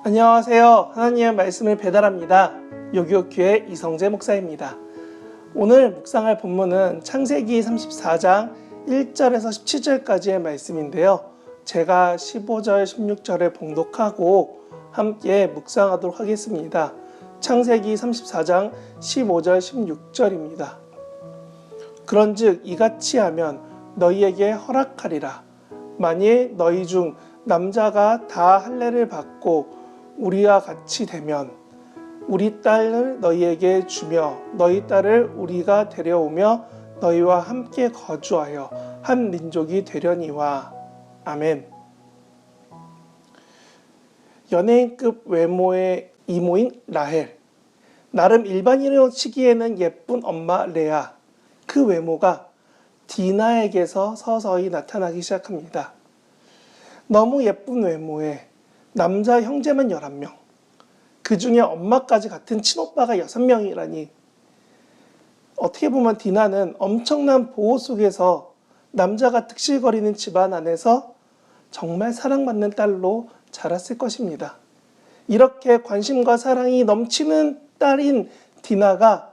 안녕하세요. 하나님의 말씀을 배달합니다. 요기요교회 이성재 목사입니다. 오늘 묵상할 본문은 창세기 34장 1절에서 17절까지의 말씀인데요. 제가 15절, 16절을 봉독하고 함께 묵상하도록 하겠습니다. 창세기 34장 15절, 16절입니다. 그런즉 이같이 하면 너희에게 허락하리라. 만일 너희 중 남자가 다 할례를 받고 우리와 같이 되면 우리 딸을 너희에게 주며 너희 딸을 우리가 데려오며 너희와 함께 거주하여 한 민족이 되려니와. 아멘. 연예인급 외모의 이모인 라헬, 나름 일반인으로 치기에는 예쁜 엄마 레아, 그 외모가 디나에게서 서서히 나타나기 시작합니다. 너무 예쁜 외모에 남자 형제만 11명, 그 중에 엄마까지 같은 친오빠가 6명이라니 어떻게 보면 디나는 엄청난 보호 속에서 남자가 득실거리는 집안 안에서 정말 사랑받는 딸로 자랐을 것입니다. 이렇게 관심과 사랑이 넘치는 딸인 디나가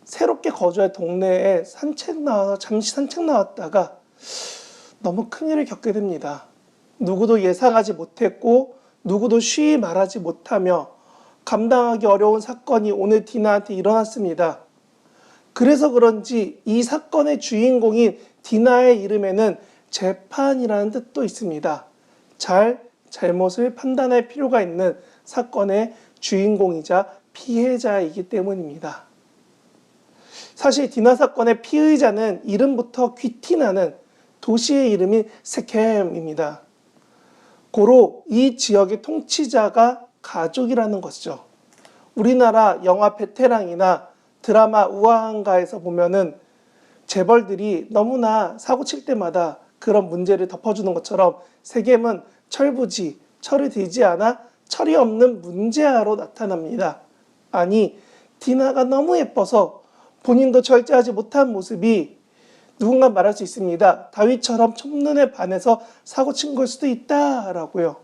새롭게 거주할 동네에 잠시 산책 나왔다가 너무 큰일을 겪게 됩니다. 누구도 예상하지 못했고 누구도 쉬이 말하지 못하며 감당하기 어려운 사건이 오늘 디나한테 일어났습니다. 그래서 그런지 이 사건의 주인공인 디나의 이름에는 재판이라는 뜻도 있습니다. 잘못을 판단할 필요가 있는 사건의 주인공이자 피해자이기 때문입니다. 사실 디나 사건의 피의자는 이름부터 귀티나는 도시의 이름인 세켐입니다. 고로 이 지역의 통치자가 가족이라는 것이죠. 우리나라 영화 베테랑이나 드라마 우아한가에서 보면은 재벌들이 너무나 사고 칠 때마다 그런 문제를 덮어주는 것처럼 세겜은 철부지, 철이 들지 않아 철이 없는 문제아로 나타납니다. 아니, 디나가 너무 예뻐서 본인도 절제하지 못한 모습이 누군가 말할 수 있습니다. 다윗처럼 첫눈에 반해서 사고 친 걸 수도 있다라고요.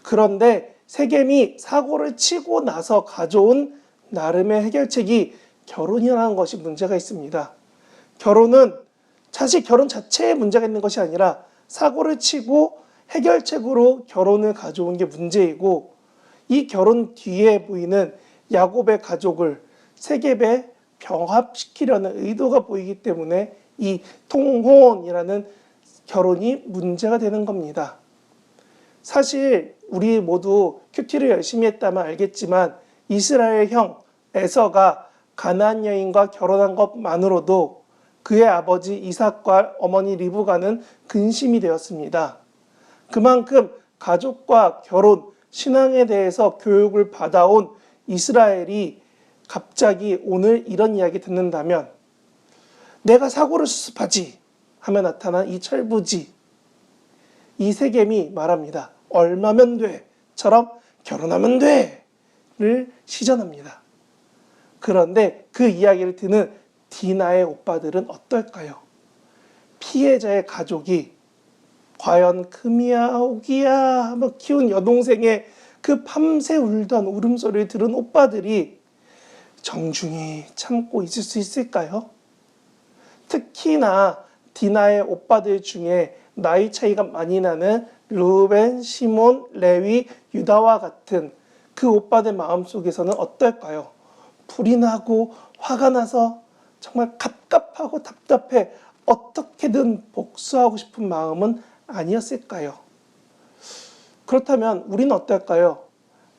그런데 세겜이 사고를 치고 나서 가져온 나름의 해결책이 결혼이라는 것이 문제가 있습니다. 결혼은 사실 결혼 자체에 문제가 있는 것이 아니라 사고를 치고 해결책으로 결혼을 가져온 게 문제이고, 이 결혼 뒤에 보이는 야곱의 가족을 세겜에 병합시키려는 의도가 보이기 때문에 이 통혼이라는 결혼이 문제가 되는 겁니다. 사실 우리 모두 큐티를 열심히 했다면 알겠지만 이스라엘 형 에서가 가나안 여인과 결혼한 것만으로도 그의 아버지 이삭과 어머니 리브가는 근심이 되었습니다. 그만큼 가족과 결혼, 신앙에 대해서 교육을 받아온 이스라엘이 갑자기 오늘 이런 이야기 듣는다면 내가 사고를 수습하지 하며 나타난 이 철부지, 이 세겜이 말합니다. 얼마면 돼? 처럼 결혼하면 돼! 를 시전합니다. 그런데 그 이야기를 듣는 디나의 오빠들은 어떨까요? 피해자의 가족이 과연 금이야 오기야 하며 키운 여동생의 그 밤새 울던 울음소리를 들은 오빠들이 정중히 참고 있을 수 있을까요? 특히나 디나의 오빠들 중에 나이 차이가 많이 나는 르벤, 시몬, 레위, 유다와 같은 그 오빠들 마음속에서는 어떨까요? 불이 나고 화가 나서 정말 갑갑하고 답답해 어떻게든 복수하고 싶은 마음은 아니었을까요? 그렇다면 우리는 어떨까요?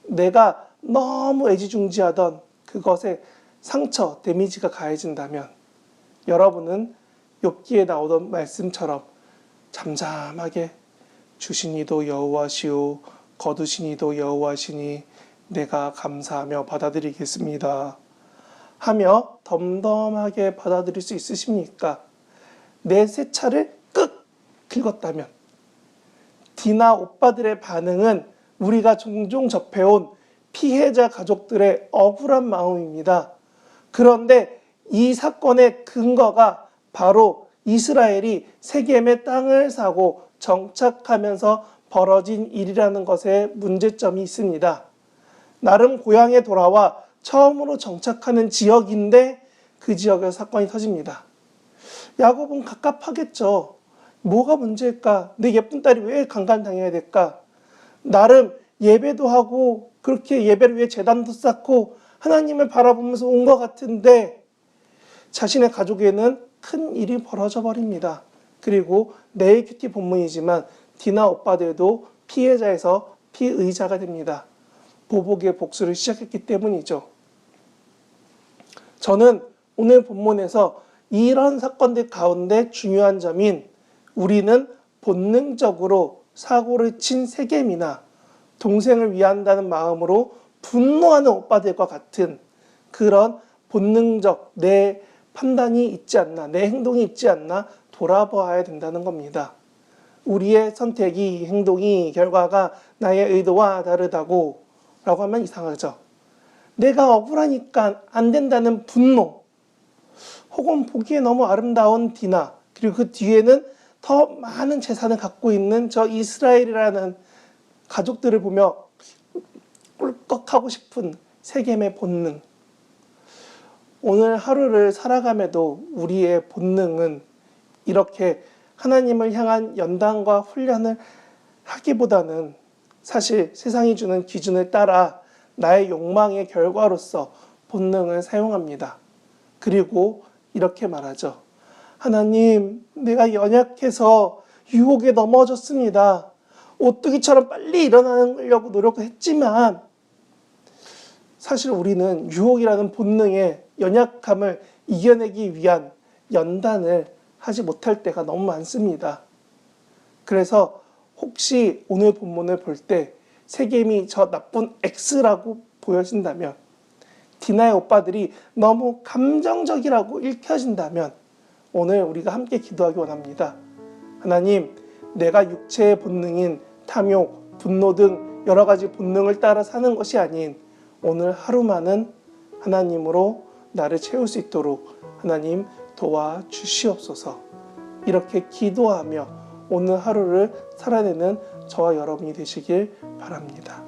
내가 너무 애지중지하던 그것에 상처, 데미지가 가해진다면 여러분은 욥기에 나오던 말씀처럼 잠잠하게 주신 이도 여호와시오 거두신 이도 여호와시니 내가 감사하며 받아들이겠습니다 하며 덤덤하게 받아들일 수 있으십니까? 내 세차를 끄 긁었다면 디나 오빠들의 반응은 우리가 종종 접해온 피해자 가족들의 억울한 마음입니다. 그런데 이 사건의 근거가 바로 이스라엘이 세겜의 땅을 사고 정착하면서 벌어진 일이라는 것에 문제점이 있습니다. 나름 고향에 돌아와 처음으로 정착하는 지역인데 그 지역에서 사건이 터집니다. 야곱은 갑갑하겠죠. 뭐가 문제일까? 내 예쁜 딸이 왜 강간당해야 될까? 나름 예배도 하고 그렇게 예배를 위해 제단도 쌓고 하나님을 바라보면서 온 것 같은데 자신의 가족에는 큰 일이 벌어져 버립니다. 그리고 내일 큐티 본문이지만 디나 오빠들도 피해자에서 피의자가 됩니다. 보복의 복수를 시작했기 때문이죠. 저는 오늘 본문에서 이런 사건들 가운데 중요한 점인 우리는 본능적으로 사고를 친 세겜이나 동생을 위한다는 마음으로 분노하는 오빠들과 같은 그런 본능적 내 판단이 있지 않나, 내 행동이 있지 않나 돌아보아야 된다는 겁니다. 우리의 선택이, 행동이, 결과가 나의 의도와 다르다고 라고 하면 이상하죠. 내가 억울하니까 안 된다는 분노, 혹은 보기에 너무 아름다운 디나, 그리고 그 뒤에는 더 많은 재산을 갖고 있는 저 이스라엘이라는 가족들을 보며 꿀꺽하고 싶은 세겜의 본능. 오늘 하루를 살아감에도 우리의 본능은 이렇게 하나님을 향한 연단과 훈련을 하기보다는 사실 세상이 주는 기준을 따라 나의 욕망의 결과로서 본능을 사용합니다. 그리고 이렇게 말하죠. 하나님, 내가 연약해서 유혹에 넘어졌습니다. 오뚜기처럼 빨리 일어나려고 노력을 했지만 사실 우리는 유혹이라는 본능의 연약함을 이겨내기 위한 연단을 하지 못할 때가 너무 많습니다. 그래서 혹시 오늘 본문을 볼 때 세겜이 저 나쁜 X라고 보여진다면, 디나의 오빠들이 너무 감정적이라고 읽혀진다면 오늘 우리가 함께 기도하기 원합니다. 하나님, 내가 육체의 본능인 탐욕, 분노 등 여러 가지 본능을 따라 사는 것이 아닌 오늘 하루만은 하나님으로 나를 채울 수 있도록 하나님 도와주시옵소서. 이렇게 기도하며 오늘 하루를 살아내는 저와 여러분이 되시길 바랍니다.